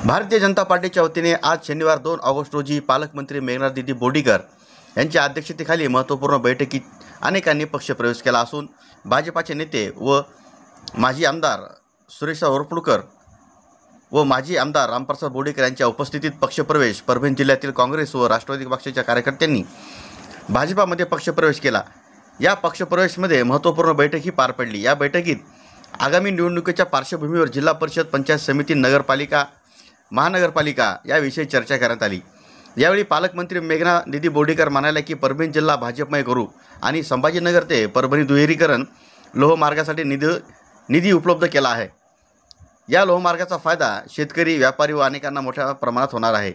भारतीय जनता पार्टीच्या वतीने आज शनिवार 2 ऑगस्ट रोजी पालकमंत्री मेघना दीदी बोर्डीकर यांच्या अध्यक्षतेखाली महत्त्वपूर्ण बैठकीत अनेकांनी पक्षप्रवेश केला असून भाजपाचे नेते व माजी आमदार सुरेश वरपुडकर व माजी आमदार रामप्रसाद बोर्डीकर यांच्या उपस्थितीत पक्षप्रवेश परभणी जिल्ह्यातील काँग्रेस व राष्ट्रवादी पक्षाच्या कार्यकर्त्यांनी भाजपामध्ये पक्षप्रवेश केला। या पक्षप्रवेशमध्ये महत्त्वपूर्ण बैठक ही पार पडली। या बैठकीत आगामी निवडणुकीच्या पार्श्वभूमीवर जिल्हा परिषद, पंचायत समिती, नगरपालिका, महानगरपालिका याविषयी चर्चा करण्यात आली। यावेळी पालकमंत्री मेघना दीदी बोर्डीकर म्हणाल्या की परभणी जिल्हा भाजपमय करू आणि संभाजीनगर ते परभणी दुहेरीकरण लोहमार्गासाठी निधी उपलब्ध केला आहे। या लोहमार्गाचा फायदा शेतकरी, व्यापारी व अनेकांना मोठ्या प्रमाणात होणार आहे,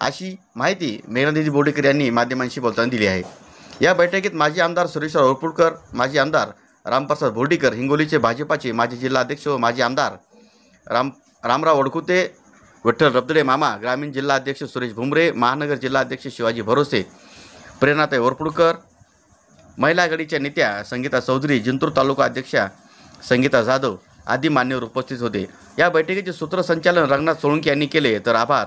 अशी माहिती मेघना दीदी बोर्डीकर यांनी माध्यमांशी बोलताना दिली आहे। या बैठकीत माजी आमदार सुरेश वरपुडकर, माजी आमदार रामप्रसाद बोर्डीकर, हिंगोलीचे भाजपाचे माजी जिल्हाध्यक्ष व माजी आमदार रामराव वडकुते, विठ्ठल रबदडे मामा, ग्रामीण जिल्हाध्यक्ष सुरेश भुमरे, महानगर जिल्हाध्यक्ष शिवाजी भरोसे, प्रेरणाताई वरपुडकर, महिला आघाडीच्या नेत्या संगीता चौधरी, जिंतूर तालुका अध्यक्षा संगीता जाधव आदी मान्यवर उपस्थित होते। या बैठकीचे सूत्रसंचालन रंगनाथ सोळंकी यांनी केले तर आभार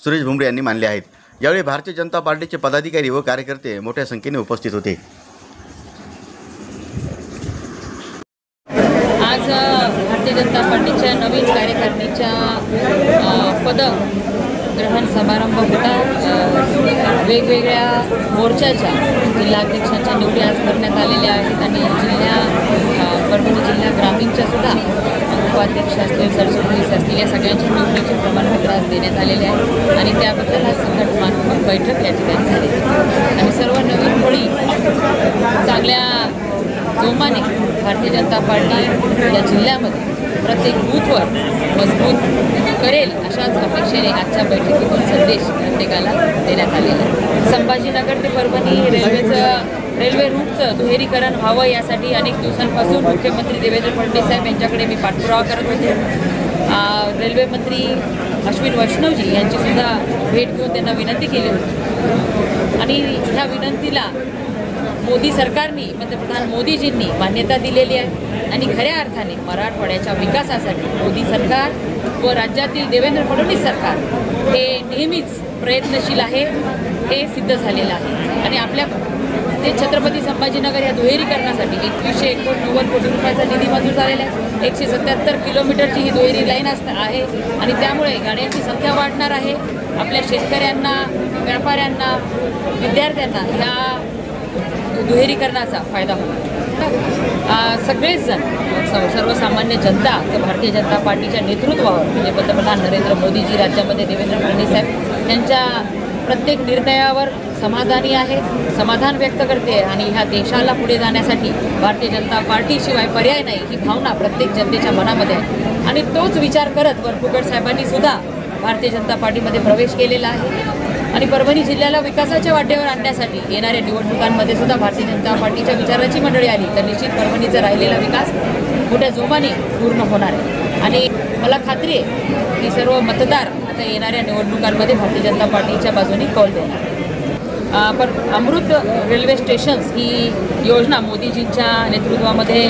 सुरेश भुमरे यांनी मानले आहेत। यावेळी भारतीय जनता पार्टीचे पदाधिकारी व कार्यकर्ते मोठ्या संख्येने उपस्थित होते। आज भारतीय जनता पार्टीच्या नवीन कार्यकारिणीच्या पदग्रहण समारंभ होता। वेगवेगळ्या मोर्चाच्या जिल्हाध्यक्षांच्या निवडी आज करण्यात आलेल्या आहेत आणि परभणी जिल्हा ग्रामीणच्या सुद्धा उपाध्यक्ष असतील, सरचिटणीस असतील, या सगळ्यांच्या निवडीचे प्रमाणपत्र आज देण्यात आलेले आहे आणि त्याबद्दल हा संघटनात्मक बैठक या ठिकाणी झाली आणि सर्व नवीन मुली चांगल्या जोमाने भारतीय जनता पार्टी या जिल्ह्यामध्ये प्रत्येक बूथवर मजबूत करेल अशाच अपेक्षेने आजच्या बैठकीतून संदेश प्रत्येकाला देण्यात आलेला आहे। संभाजीनगर ते परभणी रेल्वे रूटचं दुहेरीकरण व्हावं यासाठी अनेक दिवसांपासून मुख्यमंत्री देवेंद्र फडणवीस साहेब यांच्याकडे मी पाठपुरावा करत होते। रेल्वे मंत्री अश्विन वैष्णवजी यांचीसुद्धा भेट घेऊन त्यांना विनंती केली होती आणि ह्या विनंतीला मोदी सरकारने, पंतप्रधान मोदीजींनी मान्यता दिलेली आहे आणि खऱ्या अर्थाने मराठवाड्याच्या विकासासाठी मोदी सरकार व राज्यातील देवेंद्र फडणवीस सरकार हे नेहमीच प्रयत्नशील आहे, हे सिद्ध झालेलं आहे आणि आपल्या ते छत्रपती संभाजीनगर या दुहेरीकरणासाठी 2190 कोटी रुपयाचा निधी मंजूर झालेला आहे। 177 किलोमीटरची ही दुहेरी लाईन आहे आणि त्यामुळे गाड्यांची संख्या वाढणार आहे। आपल्या शेतकऱ्यांना, व्यापाऱ्यांना, विद्यार्थ्यांना ह्या दुहेरीकरणाचा फायदा होणार। सगळेच जण, सर्वसामान्य जनता तर भारतीय जनता पार्टीच्या नेतृत्वावर म्हणजे पंतप्रधान नरेंद्र मोदीजी, राज्यामध्ये देवेंद्र फडणवीस साहेब यांच्या प्रत्येक निर्णयावर समाधानी आहे, समाधान व्यक्त करते आणि ह्या देशाला पुढे जाण्यासाठी भारतीय जनता पार्टीशिवाय पर्याय नाही ही भावना प्रत्येक जनतेच्या मनामध्ये आहे आणि तोच विचार करत वरपुडकर साहेबांनी सुद्धा भारतीय जनता पार्टीमध्ये प्रवेश केलेला आहे आणि परभणी जिल्ह्याला विकासाच्या वाटेवर आणण्यासाठी येणाऱ्या निवडणुकांमध्ये सुद्धा भारतीय जनता पार्टीच्या विचाराची मंडळी आली तर निश्चित परभणीचा राहिलेला विकास मोठ्या जोमाने पूर्ण होणार आहे आणि मला खात्री आहे की सर्व मतदार आता येणाऱ्या निवडणुकांमध्ये भारतीय जनता पार्टीच्या बाजूने कौल देणार। पण अमृत रेल्वे स्टेशन्स ही योजना मोदीजींच्या नेतृत्वामध्ये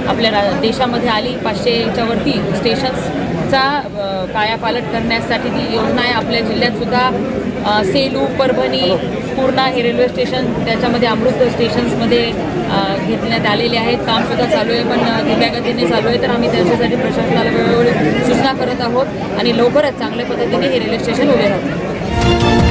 आपल्या देशामध्ये आली। 500च्या वरती स्टेशन्सचा कायापालट करण्यासाठी ती योजना आहे। आपल्या जिल्ह्यातसुद्धा सेलू, परभणी, पूर्णा हे रेल्वे स्टेशन त्याच्यामध्ये अमृत स्टेशन्समध्ये घेतण्यात आलेले आहेत। कामसुद्धा चालू आहे पण धीम्या गतीने चालू आहे तर आम्ही त्याच्यासाठी प्रशासनाला वेळोवेळी सूचना करत आहोत आणि लवकरच चांगल्या पद्धतीने हे रेल्वे स्टेशन उभे राहतील।